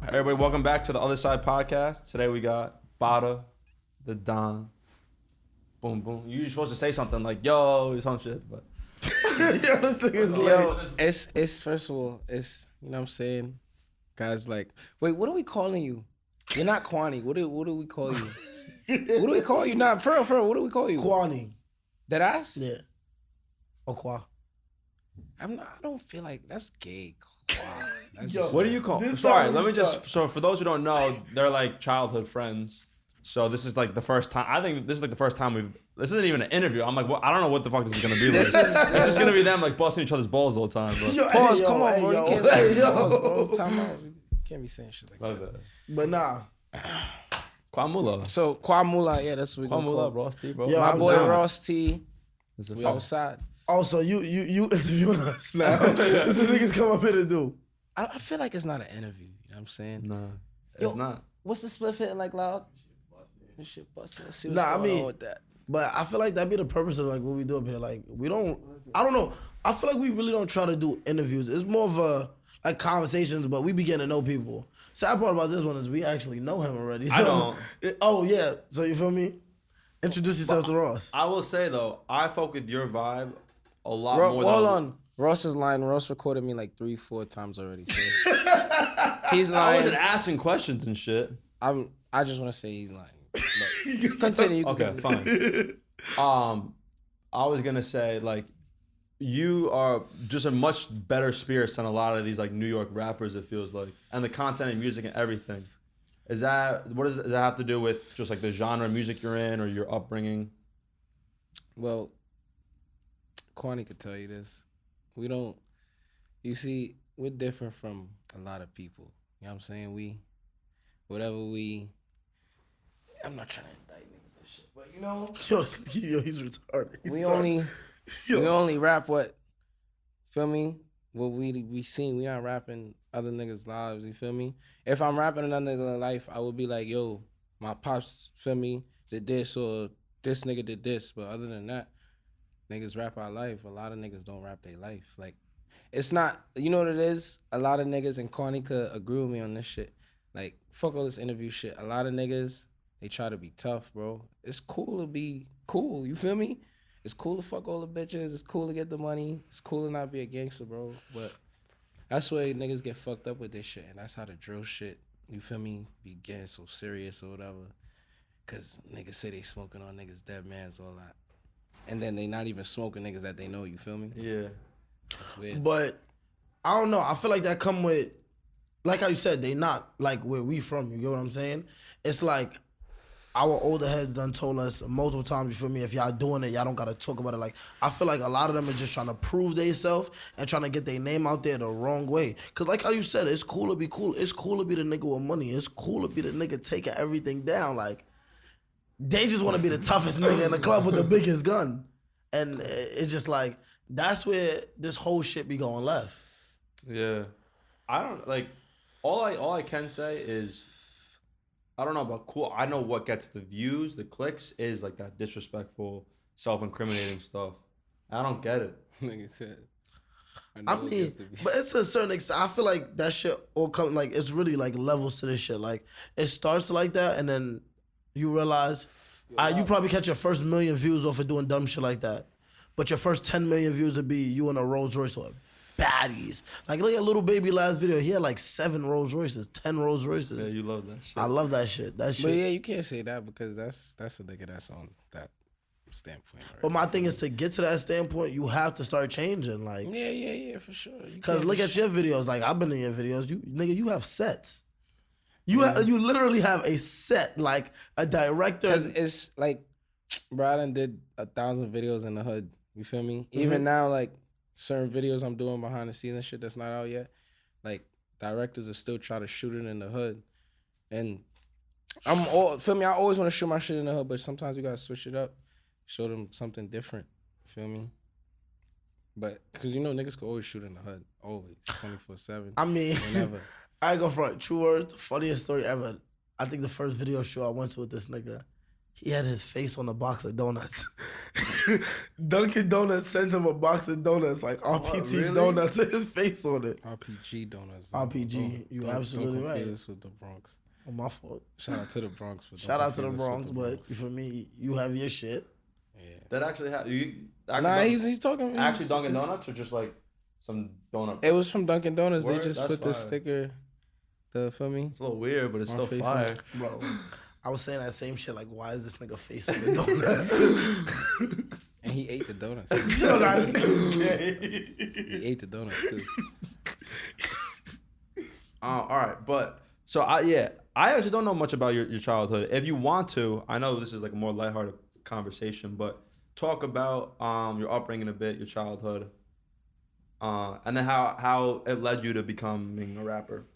Everybody, welcome back to the Otherside podcast. Today we got Bada, the Don. Boom, boom. You're supposed to say something like, yo, or some shit, but. Yo, this thing is late. It's first of all, it's, you know what I'm saying? Guys like, wait, what are we calling you? You're not Kwani. What do we call you? What do we call you? Not for real, what do we call you? Kwani. That ass? Yeah. Or Kwa. I don't feel like that's gay. Kwa. That's Yo, just- What do you call? This Sorry, time let me we just. start. So for those who don't know, they're like childhood friends. So this is like the first time. I think this is like the first time we've. This isn't even an interview. I'm like, well, I don't know what the fuck this is gonna be. Like. It's just gonna be them like busting each other's balls all the time. Bro. Yo, Pause, hey, yo, come on, hey, bro. yo, You can't hey, yo. pause, bro. Time out. You can't be saying shit like Love that. that. But nah. Kwamula. So Kwamula, yeah, that's what we gonna Kwamula, call. Ross T, bro. Yo, My I'm boy down. Ross T. It's a We fuck. outside. Also, you interviewing us now. This is niggas come up here to do. I feel like it's not an interview. You know what I'm saying? Nah, it's Yo, not. What's the split hitting like loud? This shit busting. Let's see what's Nah, I going mean- on with that. But I feel like that'd be the purpose of like what we do up here. Like I don't know. I feel like we really don't try to do interviews. It's more of a like conversations, but we begin to know people. Sad part about this one is we actually know him already. I don't. Oh yeah. So you feel me? Introduce yourself to Ross. I will say though, I fuck with your vibe a lot more. Hold than on. Ross is lying. Ross recorded me like 3-4 times already. So he's I lying. wasn't asking questions and shit. I just want to say he's lying. But continue. You can Okay, continue. fine. I was gonna say like, you are just a much better spirits than a lot of these like New York rappers. It feels like, and the content and music and everything. Does that have to do with just like the genre of music you're in or your upbringing? Well, Kwani could tell you this. We don't. You see, we're different from a lot of people. You know what I'm saying? I'm not trying to indict niggas and shit, but you know. Yo, he's retarded. We only rap what, feel me? What we seen. We not rapping other niggas' lives. You feel me? If I'm rapping another nigga's life, I would be like, yo, my pops, feel me, did this or this nigga did this. But other than that, niggas rap our life. A lot of niggas don't rap their life. Like, it's not. You know what it is? A lot of niggas, and Kwani could agree with me on this shit. Like, fuck all this interview shit. A lot of niggas, they try to be tough, bro. It's cool to be cool. You feel me? It's cool to fuck all the bitches. It's cool to get the money. It's cool to not be a gangster, bro. But that's where niggas get fucked up with this shit. And that's how the drill shit, you feel me, be getting so serious or whatever. Because niggas say they smoking on niggas' dead mans, all that. And then they not even smoking niggas that they know, you feel me? Yeah. That's weird. But I don't know. I feel like that come with, like how you said, they not like where we from. You get what I'm saying? It's like our older heads done told us multiple times, you feel me, if y'all doing it, y'all don't gotta talk about it. Like, I feel like a lot of them are just trying to prove themselves and trying to get their name out there the wrong way. Cause like how you said, it's cool to be cool. It's cool to be the nigga with money. It's cool to be the nigga taking everything down. Like, they just want to be the toughest nigga in the club with the biggest gun. And it's just like, that's where this whole shit be going left. Yeah. I don't like. All I can say is, I don't know about cool. I know what gets the views, the clicks, is like that disrespectful, self-incriminating stuff. I don't get it. Nigga said. I mean, but it's a certain extent. I feel like that shit all come like it's really like levels to this shit. Like it starts like that, and then you realize you probably catch your first 1 million views off of doing dumb shit like that, but your first 10 million views would be you in a Rolls Royce or baddies. Like look at Little Baby last video. He had like 7 Rolls Royces, 10 Rolls Royces. Yeah, you love that shit. I love that shit. That shit. But yeah, you can't say that because that's a nigga that's on that standpoint. Right? But my thing is to get to that standpoint, you have to start changing. Like, Yeah, for sure. cause look at your videos. Like I've been in your videos. You have sets. You literally have a set, like a director. Cause it's like, bro, I done did 1,000 videos in the hood. You feel me? Even now, like certain videos I'm doing behind the scenes and shit that's not out yet. Like directors are still trying to shoot it in the hood, and feel me? I always want to shoot my shit in the hood, but sometimes you gotta switch it up, show them something different. Feel me? But cause you know niggas can always shoot in the hood, always 24/7. I mean, whenever. I ain't go front. True words, funniest story ever. I think the first video show I went to with this nigga, He had his face on a box of donuts. Dunkin' Donuts sent him a box of donuts, like RPT really? donuts with his face on it. RPG donuts. RPG, you absolutely don't confuse right. us with the Bronx. Oh, my fault. Shout out to the Bronx. But Shout out to the confuse us Bronx, with but for me, you have your shit. Yeah. That actually happened. Nah, he's talking. Actually Dunkin' Donuts or just like some donut? It was from Dunkin' Donuts. Word? They just That's put the fire. sticker. The feel me? It's a little weird, but it's My still face on fire. it. Bro, I was saying that same shit, like, why is this nigga face on the donuts? And he ate the donuts. Yo, nah, this nigga's gay. He ate the donuts too. All right, but so I actually don't know much about your childhood. If you want to, I know this is like a more lighthearted conversation, but talk about your upbringing a bit, your childhood, and then how it led you to becoming a rapper.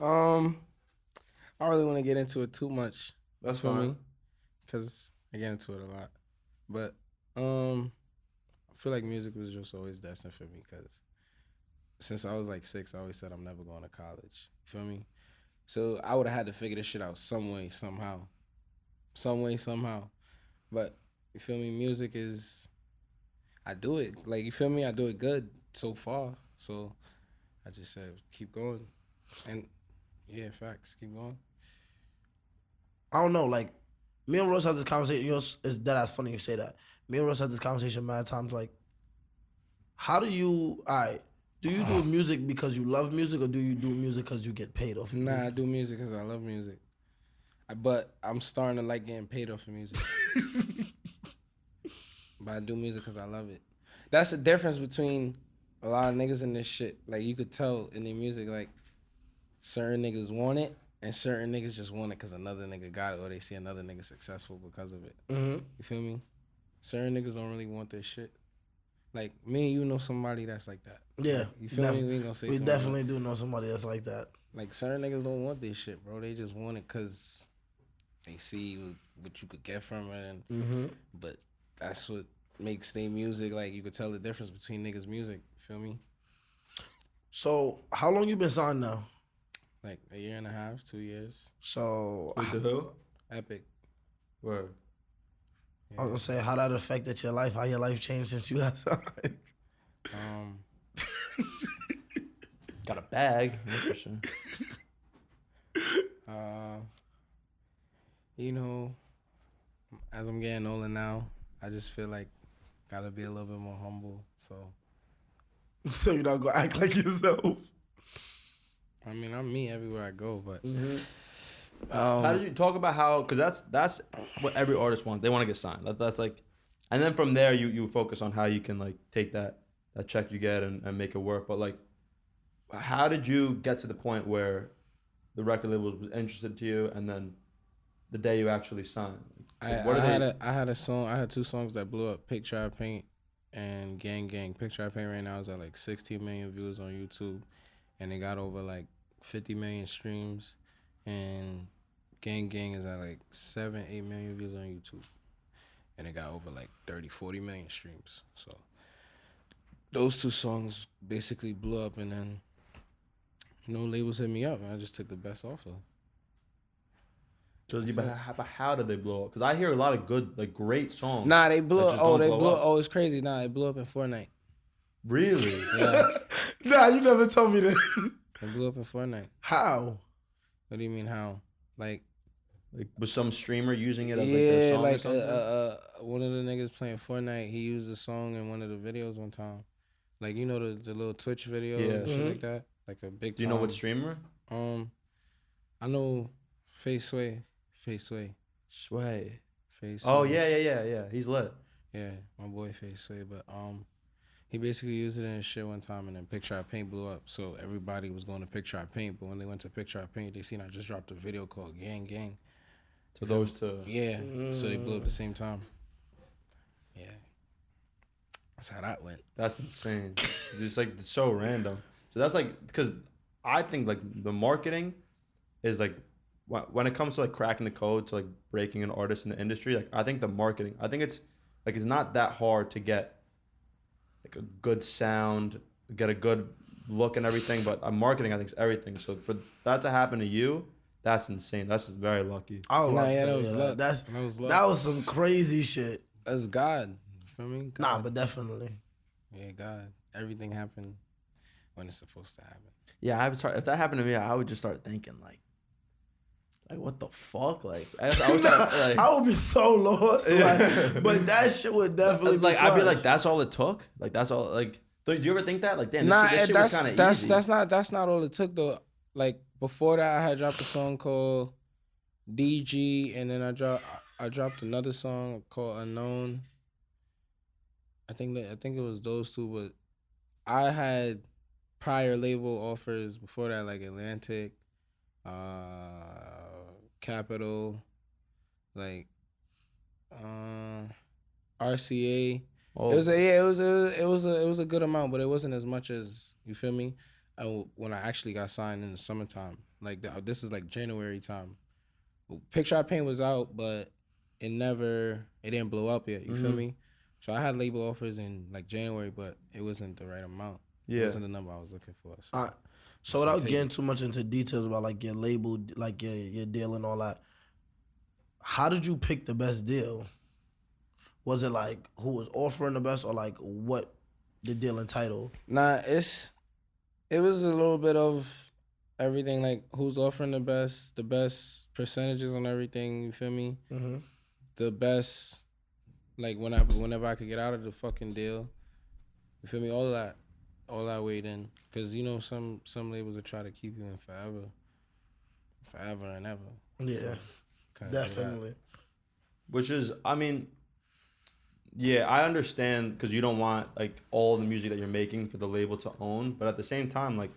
I don't really want to get into it too much. That's for fine. me, because I get into it a lot. But I feel like music was just always destined for me because since I was like 6, I always said I'm never going to college. You feel me? So I would have had to figure this shit out some way, somehow. But you feel me? Music is, I do it. Like, you feel me? I do it good so far. So I just said, keep going. And yeah, facts, keep going. I don't know, like, me and Rose had this conversation, you know, it's dead ass funny you say that. Me and Rose had this conversation mad times, like, how do you, do you do music because you love music or do you do music because you get paid off of Nah, I music? do music because I love music. But I'm starting to like getting paid off of music. But I do music because I love it. That's the difference between a lot of niggas in this shit. Like, you could tell in their music, like, certain niggas want it and certain niggas just want it because another nigga got it or they see another nigga successful because of it. Mm-hmm. You feel me? Certain niggas don't really want this shit. Like, me and you know somebody that's like that. Yeah. You feel me? We ain't gonna say We somebody definitely do know somebody that's like that. like, certain niggas don't want this shit, bro. They just want it because they see what you could get from it. And Mm-hmm. but that's what makes their music, like, you could tell the difference between niggas' music. Feel me? So, how long you been signed now? Like, 1.5 years, 2 years. So, Who to who? Epic. Word. I was gonna say, how that affected your life, how your life changed since you got signed? Got a bag. That's for sure. You know, as I'm getting older now, I just feel like gotta be a little bit more humble. So, So you're not gonna act like yourself. I mean, I'm me everywhere I go, but How did you talk about how? Because that's what every artist wants. They want to get signed. That's like, and then from there you focus on how you can like take that check you get and make it work. But like, how did you get to the point where the record label was interested to you, and then the day you actually signed? I had a song. I had 2 songs that blew up: Picture I Paint and Gang Gang. Picture I Paint right now is at like 16 million views on YouTube, and it got over like 50 million streams. And Gang Gang is at like 7-8 million views on YouTube, and it got over like 30-40 million streams. So those 2 songs basically blew up, and then labels hit me up, and I just took the best offer. But how did they blow up? Because I hear a lot of good, like, great songs. Nah, they blew that up. just Oh, don't they blow blew up. up. Oh, it's crazy. Nah, it blew up in Fortnite. Really? Yeah, Nah, you never told me this. it blew up in Fortnite. How? What do you mean how? Like, Like, was some streamer using it as like their yeah, song or like something? one of the niggas playing Fortnite, he used a song in one of the videos one time. Like, you know the little Twitch videos and shit like that? Like a big Do you know what streamer? I know Sway. Sway. Sway. Oh yeah. He's lit. Yeah, my boy Sway. But he basically used it in his shit one time, and then Picture I Paint blew up. So everybody was going to Picture I Paint, but when they went to Picture I Paint, they seen I just dropped a video called Gang Gang. To those two. Yeah, so they blew up at the same time. Yeah, that's how that went. That's insane. It's like so random. So that's like, because I think like the marketing is like, when it comes to like cracking the code to like breaking an artist in the industry, like I think the marketing, I think it's not that hard to get like a good sound, get a good look and everything, but marketing I think is everything. So for that to happen to you, That's insane. That's just very lucky. I was Nah, about to yeah, say, that was yeah, luck. that's That was luck. that was some crazy shit. That's God. You feel me? God. Nah, but definitely. Yeah, God. Everything happened when it's supposed to happen. Yeah, I would start. If that happened to me, I would just start thinking like what the fuck? Like, I would start, like, I would be so lost. Like, but that shit would definitely like be I'd be clutch. like, that's all it took. Like, that's all. Like, do you ever think that? Like, damn, Nah, this shit was kind of easy. that's not all it took though. Like before that, I had dropped a song called DG, and then I dropped another song called Unknown. I think it was those two, but I had prior label offers before that, like Atlantic, Capital, like RCA. Oh. It was a good amount, but it wasn't as much as, you feel me? When I actually got signed in the summertime, like this is like January time. Picture I Paint was out, but it didn't blow up yet. You feel me? So I had label offers in like January, but it wasn't the right amount. Yeah. It wasn't the number I was looking for. So without getting too much into details about like your label, like your deal and all that, how did you pick the best deal? Was it like who was offering the best, or like what the deal entitled? Nah, it was a little bit of everything, like who's offering the best percentages on everything, you feel me? Mm-hmm. The best, like whenever I could get out of the fucking deal, you feel me? All that weighed in, because you know some labels will try to keep you in forever and ever. Yeah, So, definitely. Which is, I mean, yeah, I understand, because you don't want like all the music that you're making for the label to own, but at the same time, like,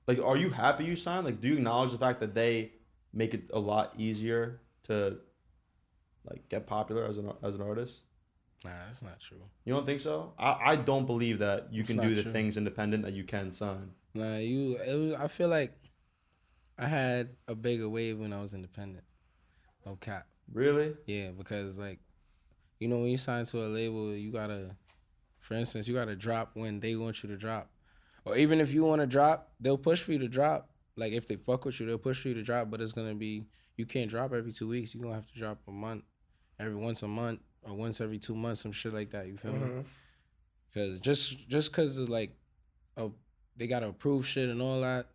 are you happy you signed? Like, do you acknowledge the fact that they make it a lot easier to like get popular as an artist? Nah, that's not true. You don't think so? I don't believe that you can do the true. things independent that you can sign. Nah, I feel like I had a bigger wave when I was independent. No cap. Really? Yeah, because like, you know, when you sign to a label, you gotta drop when they want you to drop. Or even if you want to drop, they'll push for you to drop. Like if they fuck with you, they'll push for you to drop, but it's gonna be, you can't drop every 2 weeks. You're gonna have to drop once a month, or once every 2 months, some shit like that. You feel me? Because just cause it's like, they gotta approve shit and all that.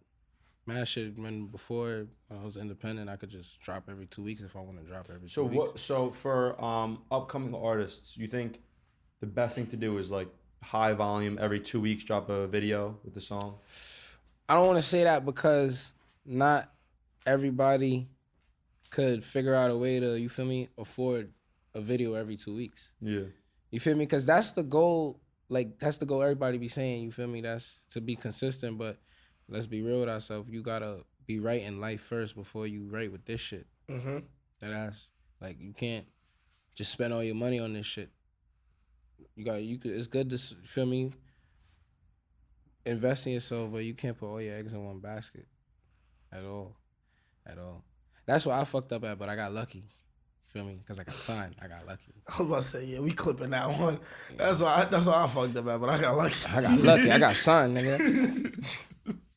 Man, shit, when before I was independent, I could just drop every 2 weeks if I want to drop every 2 weeks. So for upcoming artists, you think the best thing to do is like high volume, every 2 weeks drop a video with the song? I don't want to say that, because not everybody could figure out a way to, you feel me, afford a video every 2 weeks. Yeah. You feel me? Because that's the goal. Like, that's the goal everybody be saying, you feel me? That's to be consistent, but let's be real with ourselves. You got to be right in life first before you right with this shit. Mm-hmm. That's, like, you can't just spend all your money on this shit. It's good to, feel me, invest in yourself, but you can't put all your eggs in one basket at all. That's what I fucked up at, but I got lucky. Feel me? Because I got signed. I got lucky. I was about to say, yeah, we clipping that one. That's why I fucked up at, but I got lucky. I got lucky. I got signed, nigga.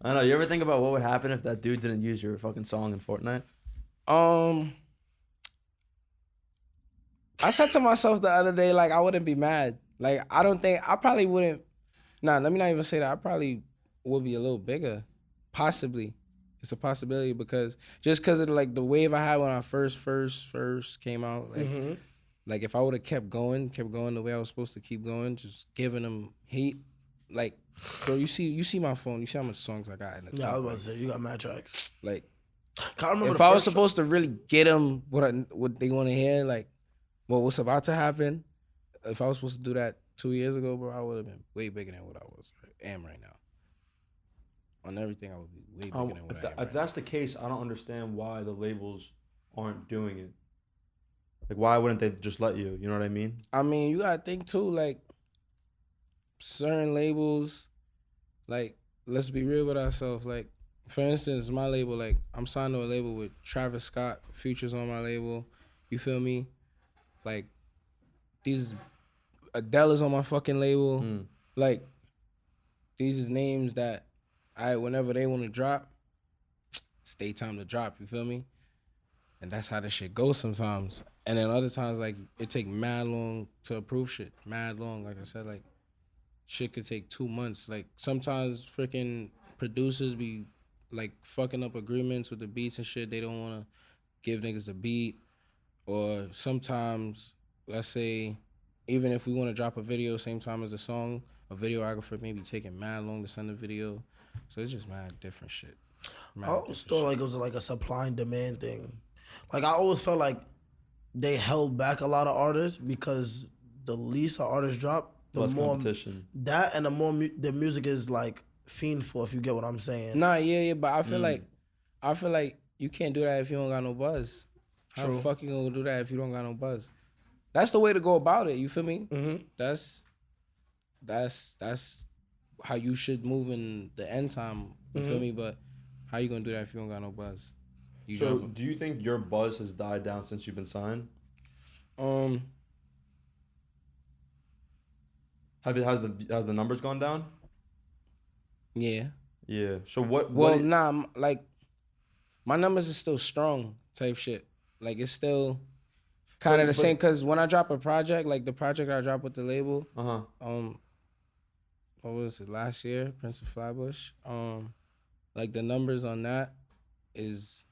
I know. You ever think about what would happen if that dude didn't use your fucking song in Fortnite? I said to myself the other day, like, I wouldn't be mad. Like, I probably wouldn't. Nah, let me not even say that. I probably would be a little bigger. Possibly. It's a possibility, because of like the wave I had when I first came out. Like, like if I would have kept going the way I was supposed to keep going, just giving them heat. Like, bro, you see my phone. You see how much songs I got in the Yeah, I was about to say, you got mad tracks. Like, If I was supposed to really get them what they want to hear, like, well, what's about to happen, if I was supposed to do that 2 years ago, bro, I would have been way bigger than what I am right now. On everything, I would be way bigger than what I am right if that's the case, I don't understand why the labels aren't doing it. Like, why wouldn't they just let you? You know what I mean? I mean, you gotta think too, like, certain labels, like, let's be real with ourselves. Like, for instance, my label, like, I'm signed to a label with Travis Scott, Future's on my label. You feel me? Like, Adele is on my fucking label. Like, these is names that whenever they want to drop, it's daytime to drop. You feel me? And that's how the shit goes sometimes. And then other times, like, it take mad long to approve shit. Mad long. Like I said, like, shit could take 2 months. Like, sometimes freaking producers be, like, fucking up agreements with the beats and shit. They don't want to give niggas a beat. Or sometimes, let's say, even if we want to drop a video same time as the song, a videographer may be taking mad long to send a video. So it's just mad different shit. I always thought like it was like a supply and demand thing. Like I always felt like they held back a lot of artists because the least an artist drop, the Less more competition. that and the more the music is like fiend for. If you get what I'm saying. Nah, yeah, but I feel like you can't do that if you don't got no buzz. How the True. fuck you gonna do that if you don't got no buzz? That's the way to go about it. You feel me? Mm-hmm. That's how you should move in the end time. You feel me? But how you gonna do that if you don't got no buzz? So, do you think your buzz has died down since you've been signed? Has the numbers gone down? Yeah. Yeah. So what? Well, nah, like my numbers are still strong type shit. Like it's still kind of the same. Cause when I drop a project, like the project I dropped with the label, what was it, last year, Prince of Flatbush? Like the numbers on that is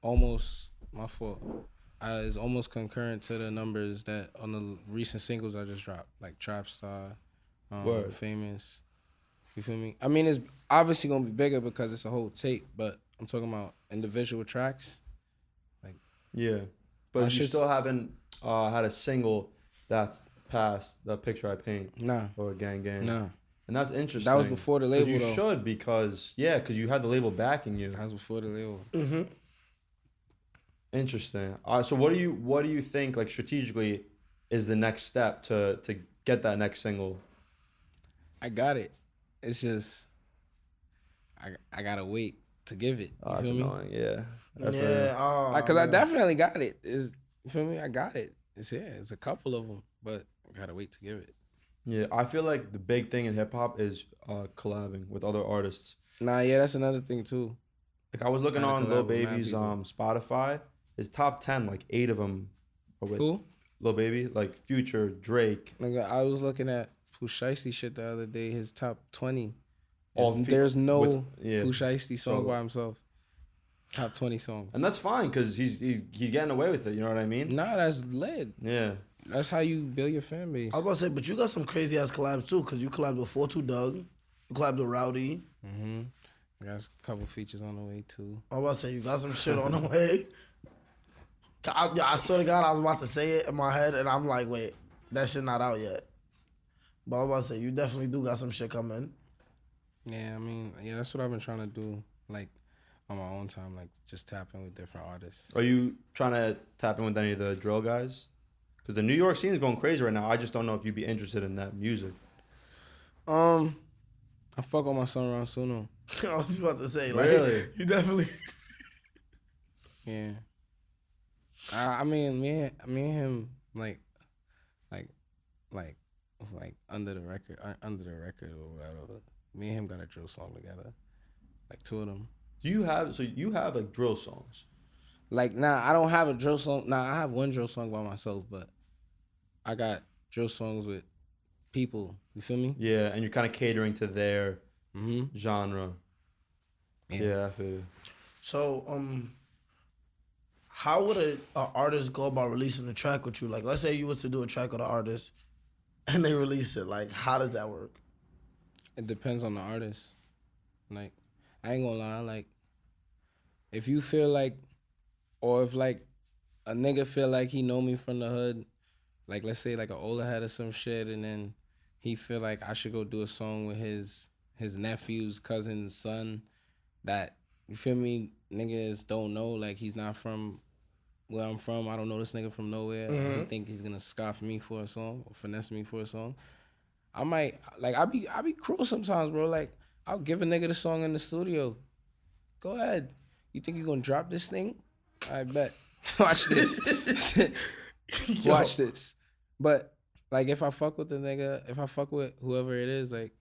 almost my fault. Is almost concurrent to the numbers that on the recent singles I just dropped, like Trap Star, Famous. You feel me? I mean, it's obviously gonna be bigger because it's a whole tape, but I'm talking about individual tracks. Like, yeah, but you still haven't had a single that's past The Picture I Paint. Nah. Or Gang Gang. Nah. And that's interesting. That was before the label, you though. should because you had the label backing you. That was before the label. Mm-hmm. Interesting. So what do you think, like, strategically is the next step to get that next single? I got it. It's just I gotta wait to give it. You That's feel me? annoying. Yeah. Yeah. Cause I definitely got it. You feel me? I got it. It's a couple of them, but I gotta wait to give it. Yeah, I feel like the big thing in hip hop is collabing with other artists. Nah, yeah, that's another thing too. Like I was looking Gotta on collab Lil with mad Baby's people. Spotify. His top 10, like 8 of them are with Who? Lil Baby, like Future, Drake. Nigga, I was looking at Pooh Shiesty shit the other day. His top 20. All There's no yeah, Pooh Shiesty song struggle. by himself. Top 20 song. And that's fine because he's getting away with it. You know what I mean? Nah, that's lit. Yeah. That's how you build your fan base. I was about to say, but you got some crazy ass collabs too, cause you collabed with 42 Doug, you collabed with Rowdy. Mm-hmm. Got a couple features on the way too. I was about to say you got some shit on the way. I swear to God, I was about to say it in my head, and I'm like, wait, that shit not out yet. But I was about to say you definitely do got some shit coming. Yeah, I mean, yeah, that's what I've been trying to do, like on my own time, like just tap in with different artists. Are you trying to tap in with any of the drill guys? Because the New York scene is going crazy right now. I just don't know if you'd be interested in that music. I fuck with my son Ron Suno. I was just about to say, like, Really? you definitely. Yeah. I mean, me and him, like under the record or whatever. Me and him got a drill song together, like 2 of them. You have like drill songs. Like, nah, I don't have a drill song. Nah, I have one drill song by myself, but I got drill songs with people. You feel me? Yeah, and you're kind of catering to their genre. Yeah, I feel you. So, how would an artist go about releasing a track with you? Like, let's say you was to do a track with an artist, and they release it. Like, how does that work? It depends on the artist. Like, I ain't gonna lie. Like, if you feel like, or if like a nigga feel like he know me from the hood, like let's say like an older head or some shit, and then he feel like I should go do a song with his nephew's cousin's son, that, you feel me, niggas don't know, like he's not from where I'm from. I don't know this nigga from nowhere. I think he's gonna scoff me for a song or finesse me for a song. I might, like, I be cruel sometimes, bro. Like, I'll give a nigga the song in the studio. Go ahead. You think you gonna drop this thing? I bet. Watch this. Watch this. But like, if I fuck with the nigga, if I fuck with whoever it is, like,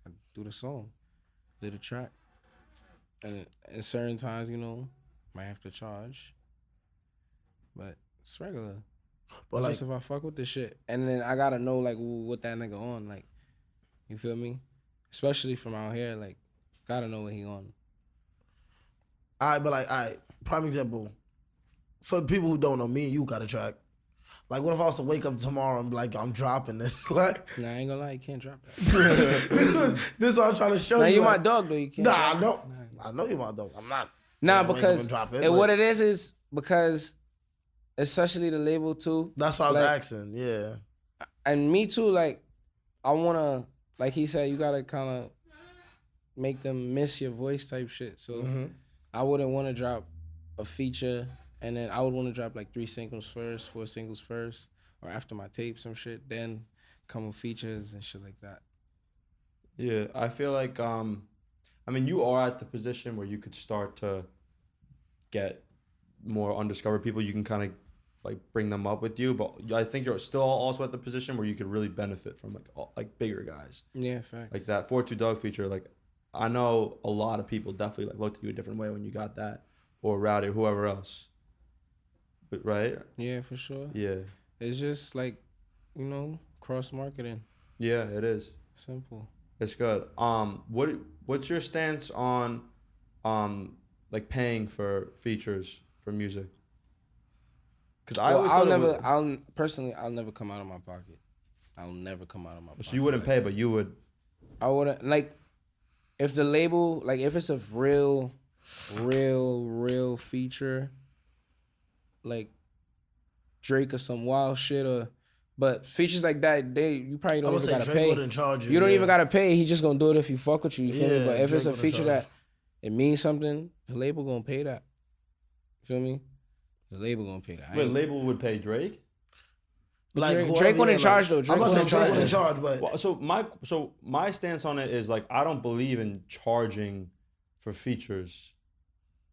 I do the song, do the track. And in certain times, you know, might have to charge. But it's regular. But like, just if I fuck with this shit, and then I gotta know like what that nigga on, like, you feel me? Especially from out here, like, gotta know what he on. Prime example. For people who don't know, me and you got a track. Like, what if I was to wake up tomorrow and be like, I'm dropping this? Like, Nah, I ain't gonna lie, you can't drop that. this is what I'm trying to show Now you. you like, my dog though, you can't. Nah, drop I know you're my dog. I'm not. Nah, gonna wake up because and drop it, and but what it is because, especially the label too. that's what I was like, asking. Yeah. And me too. Like, I wanna, like he said, you gotta kind of make them miss your voice type shit. So I wouldn't want to drop a feature, and then I would want to drop like 3 singles first, 4 singles first, or after my tape some shit, then come with features and shit like that. Yeah, I feel like I mean, you are at the position where you could start to get more undiscovered people. You can kind of like bring them up with you, but I think you're still also at the position where you could really benefit from like bigger guys. Yeah, facts. Like that 42 Dog feature. Like, I know a lot of people definitely like looked at you a different way when you got that, or Rowdy, or whoever else. But, right? Yeah, for sure. Yeah. It's just like, you know, cross marketing. Yeah, it is. Simple. It's good. What's your stance on like paying for features for music? Because I'll never come out of my pocket. I'll never come out of my pocket. So you wouldn't pay, but you would. I wouldn't, like, if the label, like, if it's a real feature, like Drake or some wild shit, but features like that, you probably don't even gotta Drake pay. wouldn't charge you. You don't even gotta pay. He just gonna do it if you fuck with you. You feel me? Yeah, But if Drake it's a wouldn't feature charge. that it means something, the label gonna pay that. You feel me? The label gonna pay that. Wait, label would pay Drake? Like Drake wouldn't charge though. I'm not saying Drake wouldn't wouldn't charge, but Well, so my stance on it is like I don't believe in charging for features.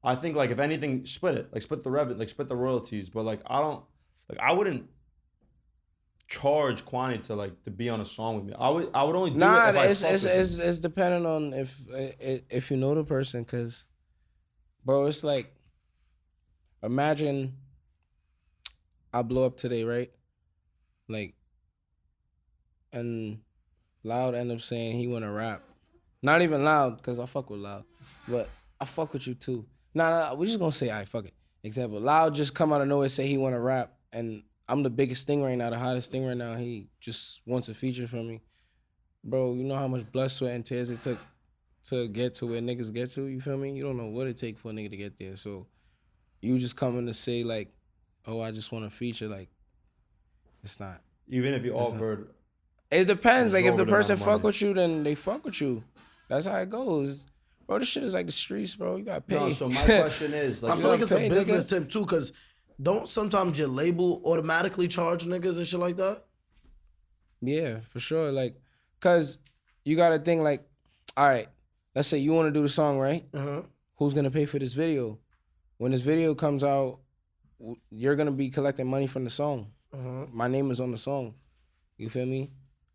I think like if anything, split it, like split the split the royalties. But like I wouldn't charge Kwani to be on a song with me. I would only do it if I fuck with him. it's dependent on if you know the person, cause bro, it's like, imagine I blow up today, right? Like, and Loud end up saying he wanna rap. Not even Loud, cause I fuck with Loud, but I fuck with you too. Nah, we just gonna say, alright, fuck it. Example, Loud just come out of nowhere, say he wanna rap, and I'm the biggest thing right now, the hottest thing right now. He just wants a feature from me. Bro, you know how much blood, sweat, and tears it took to get to where niggas get to, you feel me? You don't know what it take for a nigga to get there. So you just coming to say like, oh, I just want a feature, like, it's not. Even if you offered. It depends. Like, if the person money. fuck with you, then they fuck with you. That's how it goes. Bro, this shit is like the streets, bro. You gotta pay. No, so my question is like, I feel like it's a pay, business nigga. tip too, because don't sometimes your label automatically charge niggas and shit like that? Yeah, for sure. Like, cause you gotta think like, all right, let's say you wanna do the song, right? Uh-huh. Who's gonna pay for this video? When this video comes out, you're gonna be collecting money from the song. Uh-huh. My name is on the song. You feel me?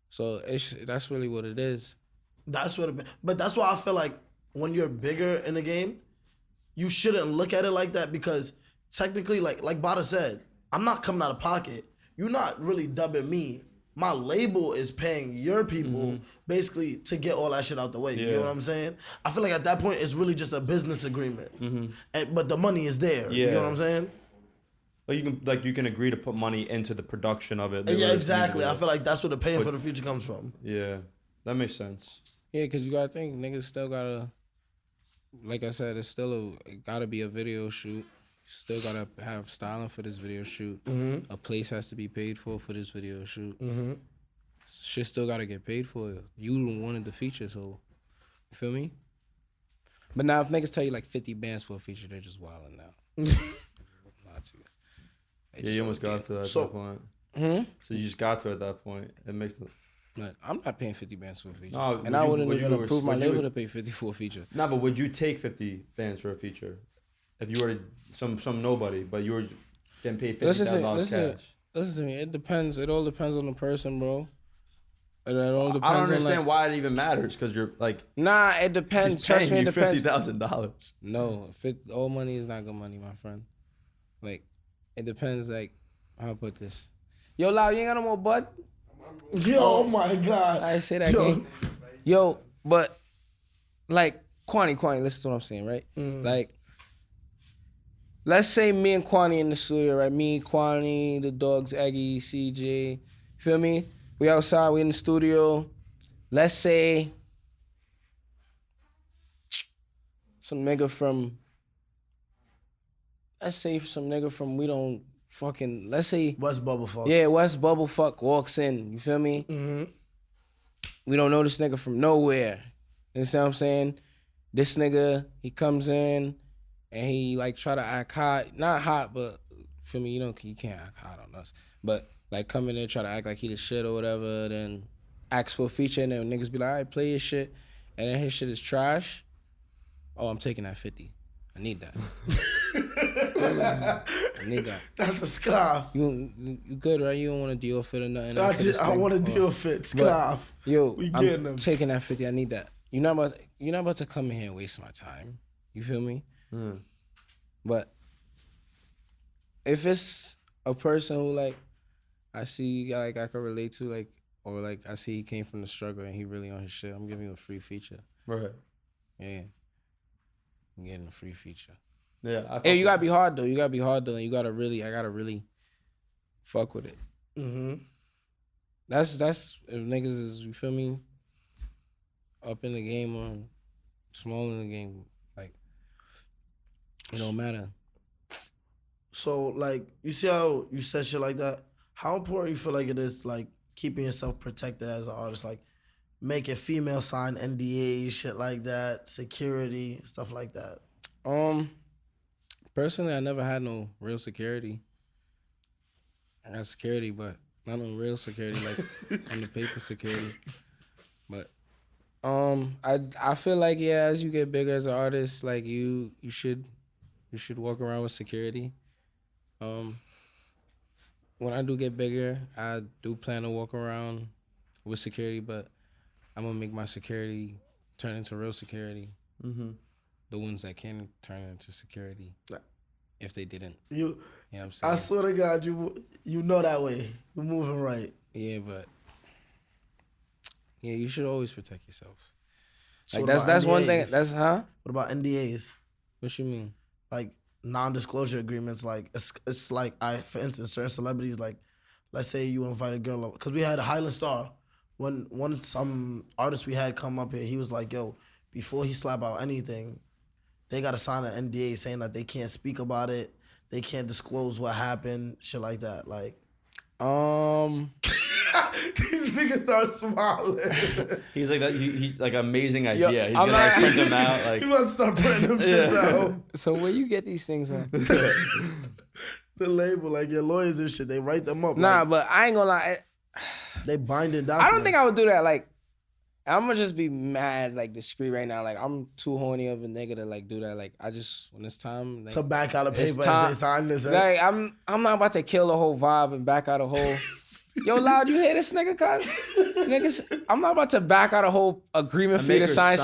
So that's really what it is. That's what but that's why I feel like when you're bigger in the game, you shouldn't look at it like that, because technically, like Bada said, I'm not coming out of pocket. You're not really dubbing me. My label is paying your people basically to get all that shit out the way. You know what I'm saying? I feel like at that point, it's really just a business agreement. But the money is there. Yeah. You know what I'm saying? Like you can agree to put money into the production of it. Yeah, exactly. I feel like that's where the paying for the future comes from. Yeah, that makes sense. Yeah, cause you gotta think, niggas still gotta, like I said, it gotta be a video shoot. Still gotta have styling for this video shoot. A place has to be paid for this video shoot. Shit still gotta get paid for. You wanted the feature, so you feel me? But now if niggas tell you like 50 bands for a feature, they're just wilding now. Not to you. Yeah, you almost got to that at that point. So you just got to it at that point. It makes the. Like, I'm not paying 50 bands for a feature. No, and I wouldn't even approve my label to pay 50 for a feature. No, but would you take 50 bands for a feature? If you were some nobody, but you were getting paid $50,000 cash. Listen to me. It depends. It all depends on the person, bro. It all depends. I don't understand on, like, why it even matters because you're like. Nah, it depends. He's Trust me, paying it you depends. $50,000. No, all money is not good money, my friend. Like, it depends. Like, how I put this. Yo, Lau, you ain't got no more bud? Yo, oh my God. I say that game. Yo, but like Kwani, listen to what I'm saying, right? Like, let's say me and Kwani in the studio, right? Me, Kwani, the dogs, Eggy, CJ. Feel me? We outside, we in the studio. Let's say some nigga from we don't fucking, let's say West Bubblefuck. Yeah, West Bubblefuck walks in, you feel me? Mm-hmm. We don't know this nigga from nowhere. You understand what I'm saying? This nigga, he comes in and he like try to act hot. Not hot, but feel me, you can't act hot on us. But like come in there, try to act like he the shit or whatever, then ask for a feature and then niggas be like, all right, play your shit. And then his shit is trash. Oh, I'm taking that 50. I need that. I need that. That's a scarf. You good, right? You don't want a deal fit or nothing. I want a deal fit scarf. But, yo, we getting them. Taking that 50. I need that. You're not about to come in here and waste my time. You feel me? But if it's a person who like I see like I can relate to, like, or like I see he came from the struggle and he really on his shit, I'm giving him a free feature. Right. Yeah. I'm getting a free feature. Yeah. Hey, you gotta be hard though. And I gotta really fuck with it. Mm-hmm. That's if niggas is, you feel me, up in the game or small in the game, like, it don't matter. So like, you see how you said shit like that? How important you feel like it is, like, keeping yourself protected as an artist, like making female sign NDA, shit like that, security, stuff like that? Personally, I never had no real security. I got security, but not no real security, like on the paper security. But I feel like, yeah, as you get bigger as an artist, like you should walk around with security. When I do get bigger, I do plan to walk around with security, but I'm gonna make my security turn into real security. Mm-hmm. The ones that can turn into security, if they didn't. You know what I'm saying? I swear to God, you know that way. You're moving right. Yeah, but yeah, you should always protect yourself. So like that's one thing. That's What about NDAs? What you mean? Like non-disclosure agreements. Like it's like for instance, certain celebrities, like let's say you invite a girl over, because we had a Highland Star. When some artist we had come up here, he was like, yo, before he slap out anything, they gotta sign an NDA saying that they can't speak about it, they can't disclose what happened, shit like that. Like, these niggas start smiling. He's like that. He like amazing idea. Yo, He's gonna like print them out. Like he about to start printing them shit out. So where you get these things at? The label, like your lawyers and shit, they write them up. Nah, like, but I ain't gonna lie. they bind it down. I don't think I would do that. Like, I'm gonna just be mad, like discreet right now. Like, I'm too horny of a nigga to like do that. Like, I just when it's time, like, to back out a paper and say sign this, right? Like, I'm not about to kill the whole vibe and back out a whole. Yo, Loud, you hear this nigga, cuz? Niggas, I'm not about to back out a whole agreement for you to sign.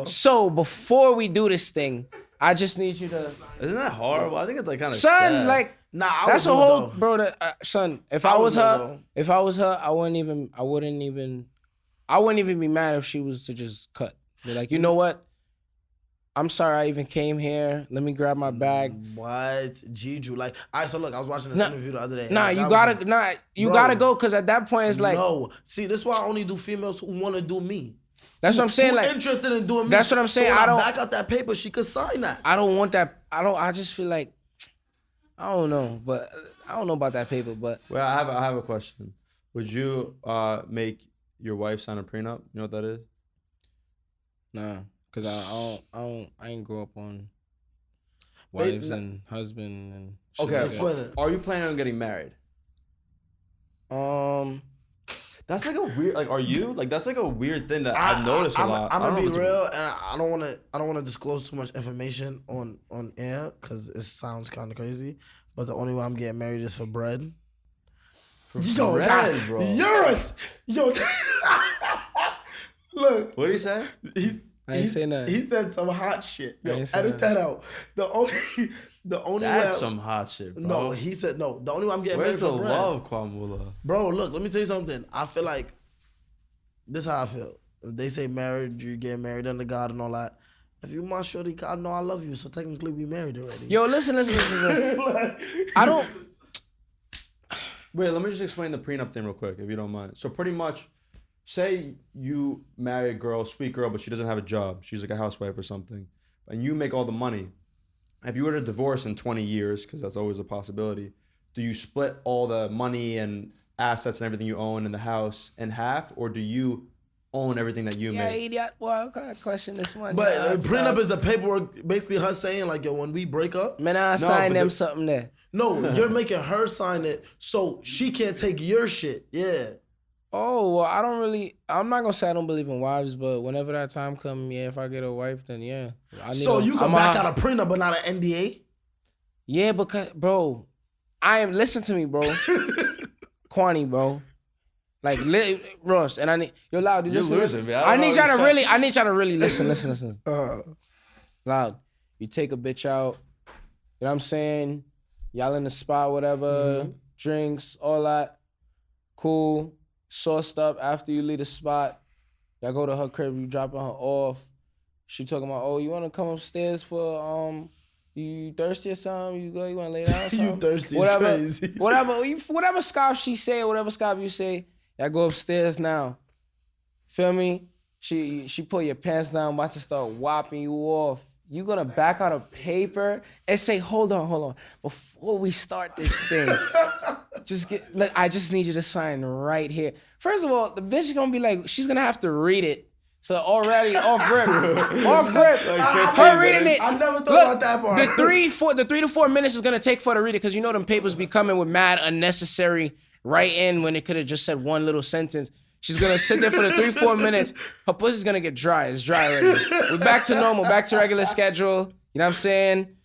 So before we do this thing, I just need you to. Isn't that horrible? I think it's like kind of son, sad. like, nah, that's a whole, though. bro. Son, if I was her, I wouldn't even be mad if she was to just cut. Be like, you know what? I'm sorry I even came here. Let me grab my bag. What? Jeju. Like, all right, so look, I was watching this interview the other day. You gotta go, because at that point it's like. No. See, this is why I only do females who want to do me. That's what I'm saying. Like, interested in doing me. That's what I'm saying. So when I don't back out that paper, she could sign that. I don't want that. I just feel like, I don't know, but I don't know about that paper. But well, I have a question. Would you make your wife sign a prenup? You know what that is? Nah. Cause I ain't grow up on wives and husband and shit. Okay, explain it. Are you planning on getting married? That's like a weird. Like, are you? Like, that's like a weird thing that I've noticed a lot. I'm gonna be real, and I don't want to disclose too much information on air because it sounds kind of crazy. But the only way I'm getting married is for bread. Bread, bro. Yours. Yo. Look. What did he say? I ain't say nothing. He said some hot shit. Yo, ain't say edit that out. The only That's way some hot shit, bro. No, he said no. The only way I'm getting Where's married the for bread. love, Kwamula? Bro, look, let me tell you something. I feel like this is how I feel. If they say married, you get married under God and all that. If you my shorty, God know I love you, so technically we married already. Yo, listen. I don't. Wait, let me just explain the prenup thing real quick, if you don't mind. So pretty much, say you marry a girl, sweet girl, but she doesn't have a job. She's like a housewife or something. And you make all the money. If you were to divorce in 20 years, because that's always a possibility, do you split all the money and assets and everything you own in the house in half? Or do you own everything that you make? Idiot. Well, what kind of question this one? But prenup is the paperwork, basically her saying like, yo, when we break up. Man, I sign them something there. No, you're making her sign it so she can't take your shit. Yeah. Oh, well, I'm not going to say I don't believe in wives, but whenever that time comes, yeah, if I get a wife, then yeah. So you can back out a prenup but not an NDA? Yeah, because, bro, listen to me, bro. Kwani, bro. Like, Ross, and I need, you're loud. You're losing, man. I need y'all to really listen. Loud. You take a bitch out, you know what I'm saying? Y'all in the spot, whatever, drinks, all that. Cool. Sauced up after you leave the spot. Y'all go to her crib, you dropping her off. She talking about, oh, you want to come upstairs for, you thirsty or something? You want to lay down or something? You thirsty whatever, is crazy. Whatever scarf she say, whatever scarf you say, y'all go upstairs now. Feel me? She pull your pants down, about to start whopping you off. You gonna back out a paper and say, hold on. Before we start this thing, I just need you to sign right here. First of all, the bitch is gonna be like, she's gonna have to read it. So already off rip. Her reading it. I never thought about that part. The 3 to 4 minutes is gonna take for her to read it because you know them papers be coming with mad unnecessary write-in when it could have just said one little sentence. She's gonna sit there for the 3-4 minutes. Her pussy's gonna get dry. It's dry already. We're back to normal, back to regular schedule. You know what I'm saying?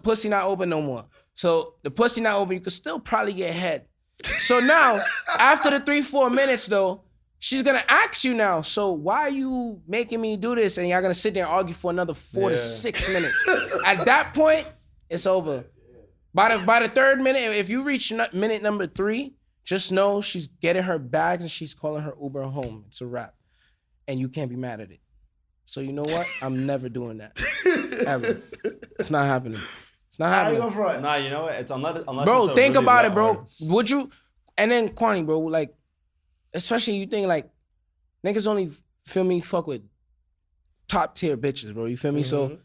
Pussy not open no more. So the pussy not open, you could still probably get head. So now, after the 3-4 minutes though, she's gonna ask you now, so why are you making me do this? And y'all gonna sit there and argue for another 4 to 6 minutes. At that point, it's over. By the third minute, if you reach minute number 3, just know she's getting her bags and she's calling her Uber home. It's a wrap. And you can't be mad at it. So you know what? I'm never doing that. Ever. It's not happening. It's not happening. Nah, you know what? It's unless bro, it's think really about it, bro. artist. Would you? And then Kwani, bro, like, especially you think like, niggas only, feel me, fuck with top tier bitches, bro. You feel me? So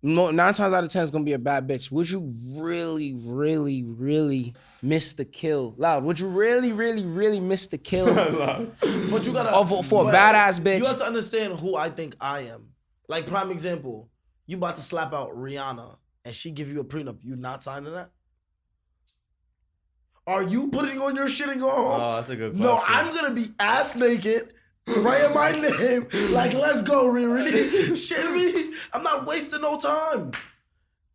9 times out of 10 is gonna be a bad bitch. Would you really, really, really miss the kill? Loud. Would you really, really, really miss the kill? But you gotta for a badass bitch. You have to understand who I think I am. Like prime example, you about to slap out Rihanna and she give you a prenup. You not signing that? Are you putting on your shit and go home? Oh, that's a good question. No, I'm gonna be ass naked. Writing my name, like, let's go, Riri. Shit me. I'm not wasting no time.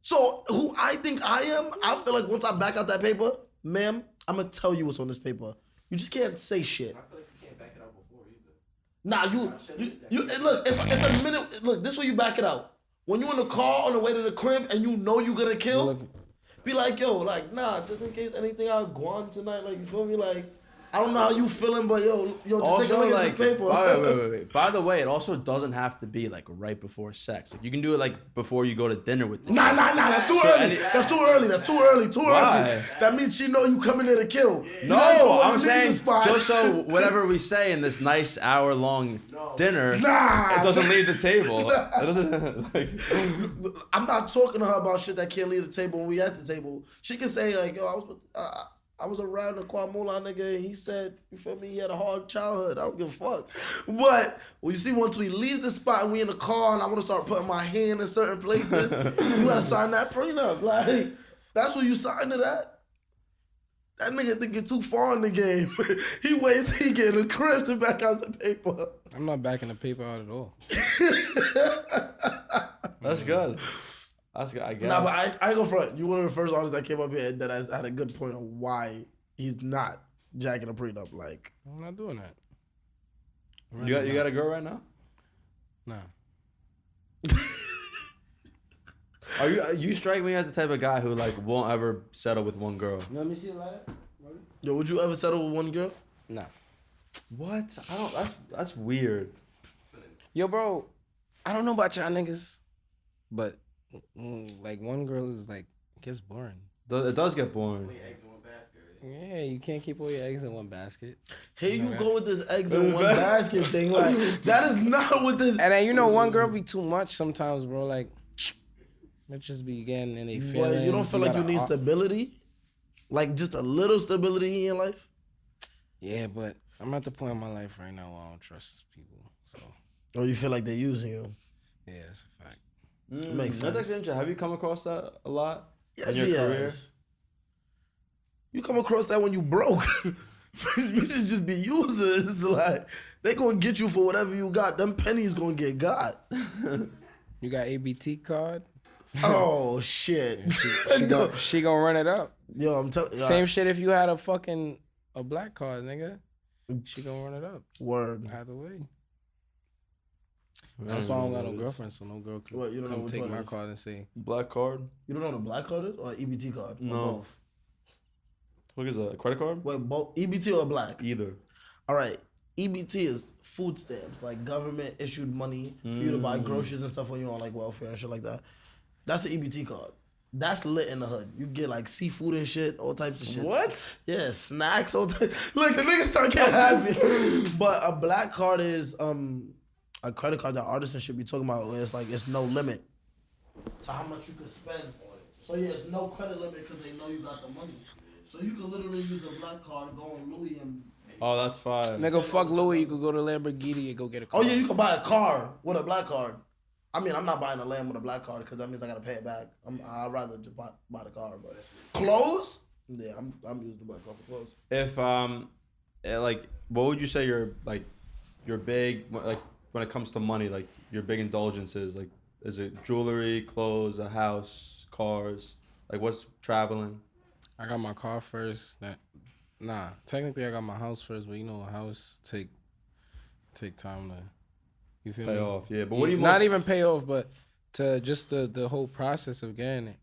So, who I think I am, I feel like once I back out that paper, ma'am, I'm gonna tell you what's on this paper. You just can't say shit. I feel like you can't back it out before either. Nah, you look, it's a minute. Look, this way you back it out. When you in the car on the way to the crib and you know you gonna kill, be like, yo, like, nah, just in case anything I'll go on tonight, like, you feel me? Like, I don't know how you feeling, but yo, just also, take a look at this paper. Wait. By the way, it also doesn't have to be like right before sex. Like, you can do it like before you go to dinner with them. Nah. That's too early. That's too early. Why? That means she know you coming there to kill. No, I'm saying just so whatever we say in this nice hour-long dinner, it doesn't leave the table. It doesn't like. I'm not talking to her about shit that can't leave the table when we at the table. She can say like, yo, I was around the Kwamula nigga and he said, you feel me, he had a hard childhood. I don't give a fuck. But, well, you see, once we leave the spot and we in the car and I want to start putting my hand in certain places, you got to sign that prenup. Like, that's when you sign to that. That nigga think get too far in the game. He waits, he get a crib to back out the paper. I'm not backing the paper out at all. That's good. That's good, I guess. Nah, but I go front. You one of the first artists that came up here that had a good point on why he's not jacking a prenup. Like, I'm not doing that. You got a girl right now? Nah. You strike me as the type of guy who like won't ever settle with one girl. Let me see the light. Yo, would you ever settle with one girl? Nah. What? I don't. That's weird. Yo, bro, I don't know about y'all niggas, but like one girl is like gets boring. It does get boring. Yeah, you can't keep all your eggs in one basket. Here you go with this eggs in one basket thing. Like that is not what this. And then one girl be too much sometimes, bro. Like bitches be getting in their feelings. You don't feel like you need stability, like just a little stability in your life. Yeah, but I'm at the point in my life right now where I don't trust people. So. Or you feel like they're using you. Yeah, that's a fact. Makes sense. That's actually interesting. Have you come across that a lot Yes, in your career? Yes. You come across that when you broke. Bitches just be users. Like they gonna get you for whatever you got. Them pennies gonna get got. You got ABT card? Oh shit. She gonna run it up. Yo, I'm telling you. Same shit if you had a black card, nigga. She gonna run it up. Word. Either way. That's why I don't got no girlfriend, so no girl can You don't know come which take one my is? card and say, Black card? You don't know what a black card is or an EBT card? No. Or both? What is that? A credit card? Wait, both EBT or black? Either. All right. EBT is food stamps, like government issued money for you to buy groceries and stuff when you're on like welfare and shit like that. That's the EBT card. That's lit in the hood. You get like seafood and shit, all types of shit. What? Yeah, snacks, all types. Look, the niggas start getting happy. But a black card is a credit card that artists should be talking about where it's like it's no limit to how much you can spend on it. So yeah, it's no credit limit because they know you got the money. So you can literally use a black card, go on Louis and... Oh, that's fine. nigga, fuck Louis, you could go to Lamborghini and go get a car. Oh yeah, you can buy a car with a black card. I mean, I'm not buying a Lamb with a black card because that means I gotta pay it back. I'd rather just buy the car. But clothes? Yeah, I'm using the black card for clothes. If like, what would you say your big, like, when it comes to money, like your big indulgences? Like, is it jewelry, clothes, a house, cars? Like, what's traveling? I got my car first. Technically I got my house first, but you know, a house take time to, you feel Pay me? off, yeah. But what do you not even pay off, but to just the whole process of getting it,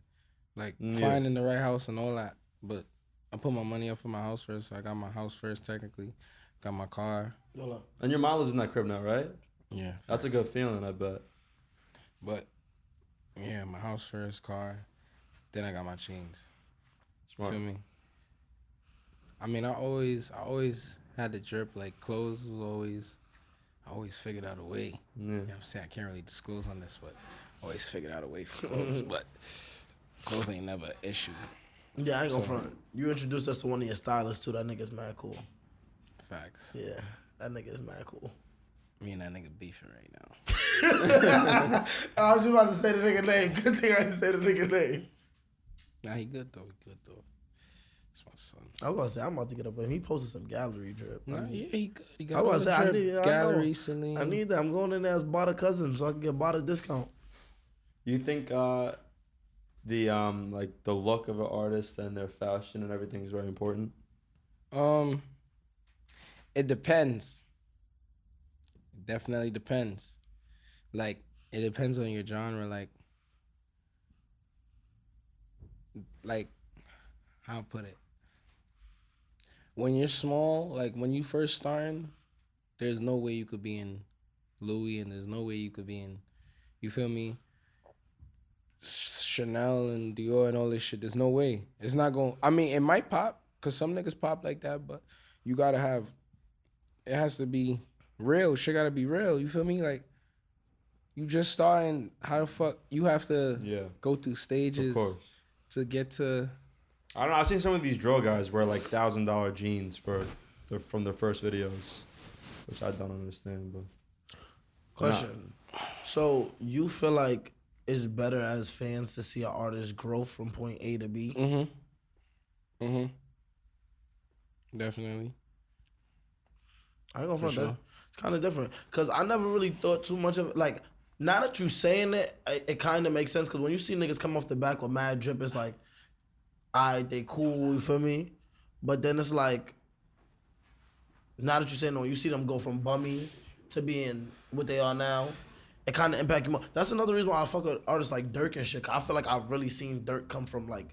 like finding the right house and all that. But I put my money up for my house first. So I got my house first, technically. Got my car. And your mom lives in that crib now, right? Yeah. That's a good feeling, I bet. But yeah, my house first, car. Then I got my chains. Smart. Feel me? I mean, I always had the drip. Like clothes was I always figured out a way. Yeah. You know what I'm saying? I can't really disclose on this, but I always figured out a way for clothes. But clothes ain't never an issue. Yeah, I ain't gonna front. You introduced us to one of your stylists too. That nigga's mad cool. Facts. Yeah, that nigga's mad cool. Me and that nigga beefing right now. I was just about to say the nigga name. Good thing I didn't say the nigga name. Nah, he good though. That's my son. I was about to say I'm about to get up with him. He posted some gallery drip. Nah, yeah, he good. He I got was about to say I need gallery, Celine. I need that. I'm going in there as Bada cousin so I can get Bada discount. You think the like the look of an artist and their fashion and everything is very important? It depends. It definitely depends. Like it depends on your genre. Like how I put it. When you're small, like when you first starting, there's no way you could be in Louis, and there's no way you could be in, you feel me, Chanel and Dior and all this shit. There's no way. It's not going. I mean, it might pop because some niggas pop like that, but you gotta have. It has to be real. Shit gotta be real. You feel me? Like you just starting. How the fuck you have to go through stages Of course. to get to. I don't know. I've seen some of these drill guys wear like $1,000 jeans from their first videos, which I don't understand. But Question. So you feel like it's better as fans to see an artist grow from point A to B? Definitely. I ain't gonna front sure. that. It's kind of different because I never really thought too much of it. Like now that you saying it, it kind of makes sense because when you see niggas come off the back with mad drip, it's like, alright, they cool, you feel me? But then it's like, now that you saying no, you see them go from bummy to being what they are now, it kind of impact you more. That's another reason why I fuck with artists like Dirk and shit. 'Cause I feel like I've really seen Dirk come from like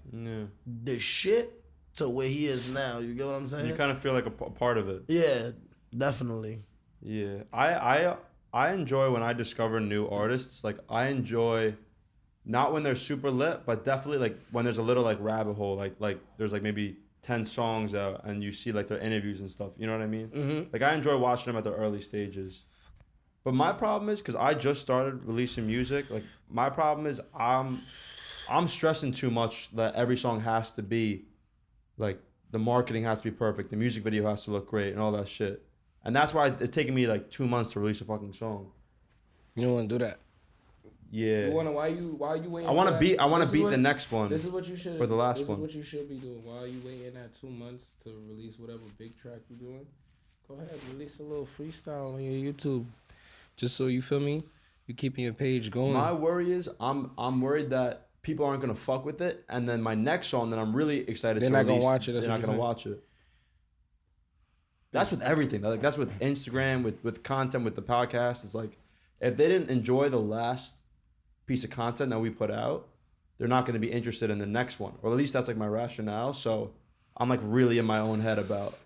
the shit to where he is now. You get what I'm saying? You kind of feel like a part of it. Yeah, definitely. Yeah, I enjoy when I discover new artists. Like I enjoy, not when they're super lit, but definitely like when there's a little like rabbit hole. Like there's like maybe 10 songs out and you see like their interviews and stuff. You know what I mean? Mm-hmm. Like I enjoy watching them at their early stages. But my problem is because I just started releasing music. Like my problem is I'm stressing too much that every song has to be like the marketing has to be perfect, the music video has to look great, and all that shit. And that's why it's taking me like 2 months to release a fucking song. You don't want to do that. Yeah. You wanna? Why you waiting? I want to beat. I want to beat the next one. This is what you should. Or the last one. This is what you should be doing. Why are you waiting that 2 months to release whatever big track you're doing? Go ahead, release a little freestyle on your YouTube, just so you feel me. You keeping your page going. My worry is I'm worried that people aren't gonna fuck with it, and then my next song that I'm really excited They're to not release, gonna watch it. they're not gonna watch it. That's with everything. Like that's with Instagram, with content, with the podcast. It's like if they didn't enjoy the last piece of content that we put out, they're not going to be interested in the next one. Or at least that's like my rationale. So I'm like really in my own head about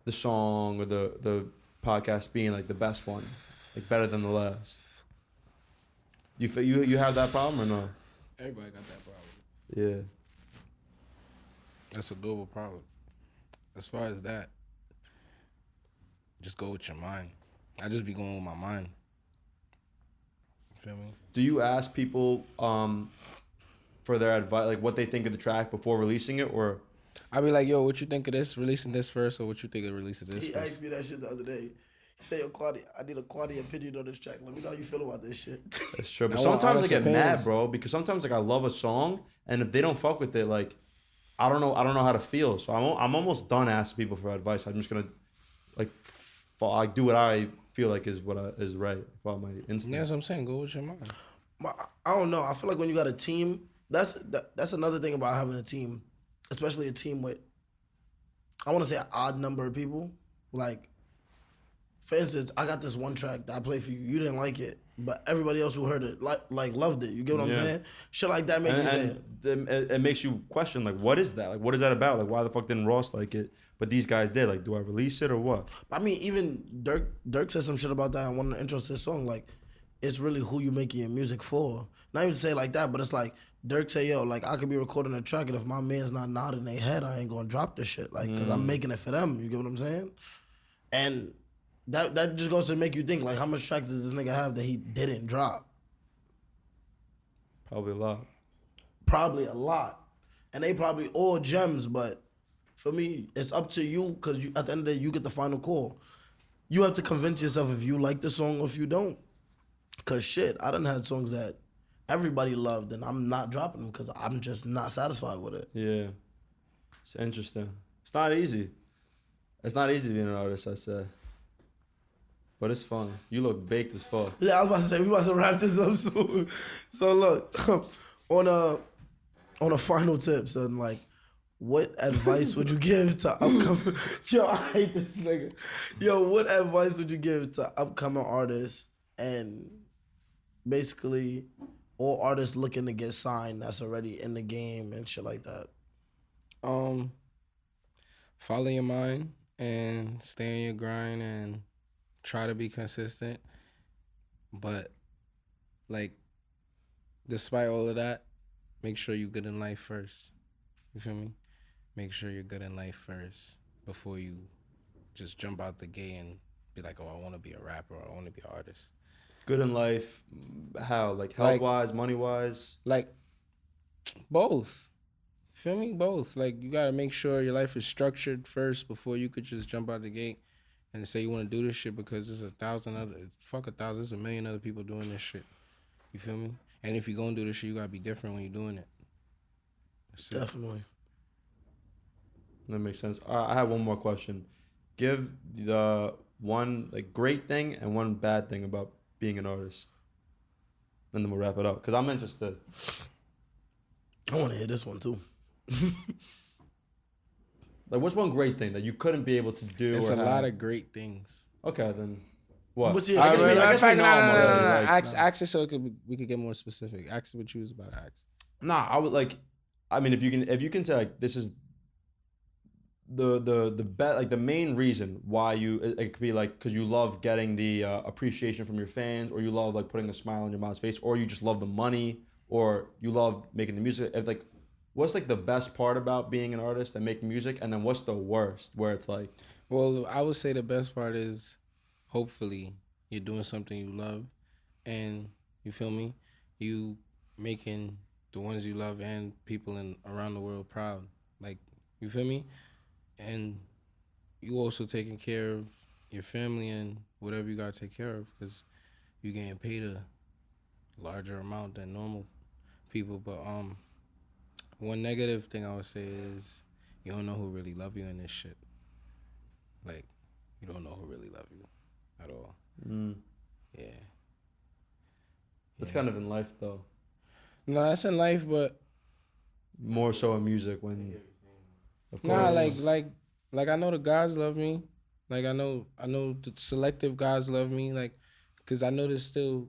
the song or the podcast being like the best one, like better than the last. You have that problem or no? Everybody got that problem. Yeah. That's a global problem. As far as that, just go with your mind. I just be going with my mind. You feel me? Do you ask people for their advice, like what they think of the track before releasing it, or? I be like, yo, what you think of this? Releasing this first, or what you think of releasing this? He first? asked me that shit the other day. Hey, yo, Quadi, I need a Quadi opinion on this track. Let me know how you feel about this shit. That's true. But I want sometimes I honest get mad, opinions. bro, because sometimes like I love a song, and if they don't fuck with it, like I don't know how to feel. So I'm almost done asking people for advice. I'm just gonna like I do what I feel like is is right. Follow my instinct. Yeah, that's what I'm saying. Go with your mind. I don't know. I feel like when you got a team, that's another thing about having a team, especially a team with, I want to say an odd number of people. Like, for instance, I got this one track that I played for you. You didn't like it, but everybody else who heard it like loved it. You get what I'm saying? Shit like that make me say and it makes you question like what is that? Like what is that about? Like why the fuck didn't Ross like it? But these guys did. Like, do I release it or what? I mean, even Dirk said some shit about that in one of the intros to his song. Like, it's really who you making your music for. Not even to say it like that, but it's like Dirk say, yo, like I could be recording a track, and if my man's not nodding their head, I ain't gonna drop this shit. Like, cause I'm making it for them. You get what I'm saying? And that just goes to make you think, like, how much tracks does this nigga have that he didn't drop? Probably a lot. Probably a lot. And they probably all gems, but for me, it's up to you, because at the end of the day, you get the final call. You have to convince yourself if you like the song or if you don't. Because shit, I done had songs that everybody loved, and I'm not dropping them because I'm just not satisfied with it. Yeah. It's interesting. It's not easy. It's not easy being an artist, I say. But it's fun. You look baked as fuck. Yeah, I was about to say, we about to wrap this up soon. So look, on a final tip, son, like, what advice would you give to upcoming... Yo, I hate this nigga. Yo, what advice would you give to upcoming artists and basically all artists looking to get signed that's already in the game and shit like that? Follow your mind and stay in your grind and try to be consistent. But, like, despite all of that, make sure you're good in life first. You feel me? Make sure you're good in life first before you just jump out the gate and be like, oh, I want to be a rapper or I want to be an artist. Good in life, how? Like health-wise, money-wise? Like, both. Feel me? Both. Like, you got to make sure your life is structured first before you could just jump out the gate and say you want to do this shit because there's 1,000 there's a million other people doing this shit. You feel me? And if you're going to do this shit, you got to be different when you're doing it. Definitely. That makes sense. I have one more question. Give the one like great thing and one bad thing about being an artist. And then we'll wrap it up. Because I'm interested. I want to hear this one too. Like, what's one great thing that you couldn't be able to do? There's or a have? lot of great things. Okay, then what? What's your- I guess we know him already, like, Ask it so we could get more specific. Ask what you was about to ask. Nah, I would like. I mean, if you can say like this is the main reason why it could be like because you love getting the appreciation from your fans, or you love like putting a smile on your mom's face, or you just love the money, or you love making the music. If like, what's like the best part about being an artist and making music, and then what's the worst where it's like? Well, I would say the best part is, hopefully, you're doing something you love, and you feel me, you making the ones you love and people around the world proud. Like, you feel me? And you also taking care of your family and whatever you gotta take care of, because you getting paid a larger amount than normal people. But one negative thing I would say is you don't know who really love you in this shit. Like, you don't know who really love you at all. Yeah. That's kind of in life though. No, that's in life, but More so in music when. Of course. nah, like I know the guys love me. Like I know the selective guys love me. Like, cause I know there's still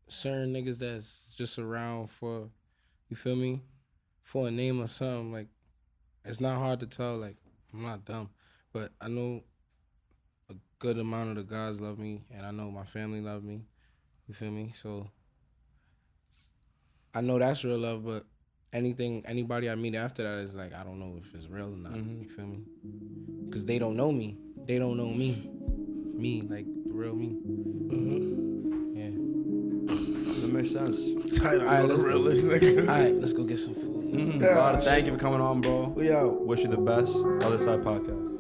certain niggas that's just around for, you feel me, for a name or something. Like, it's not hard to tell. Like, I'm not dumb, but I know a good amount of the guys love me, and I know my family love me. You feel me? So I know that's real love, but anybody I meet after that is like, I don't know if it's real or not. You feel me? Because they don't know me. They don't know me. Me, like the real me. Yeah. That makes sense. Tight, All right, the realest nigga. All right, let's go get some food. Bada, thank you for coming on, bro. We out. Wish you the best. Otherside podcast.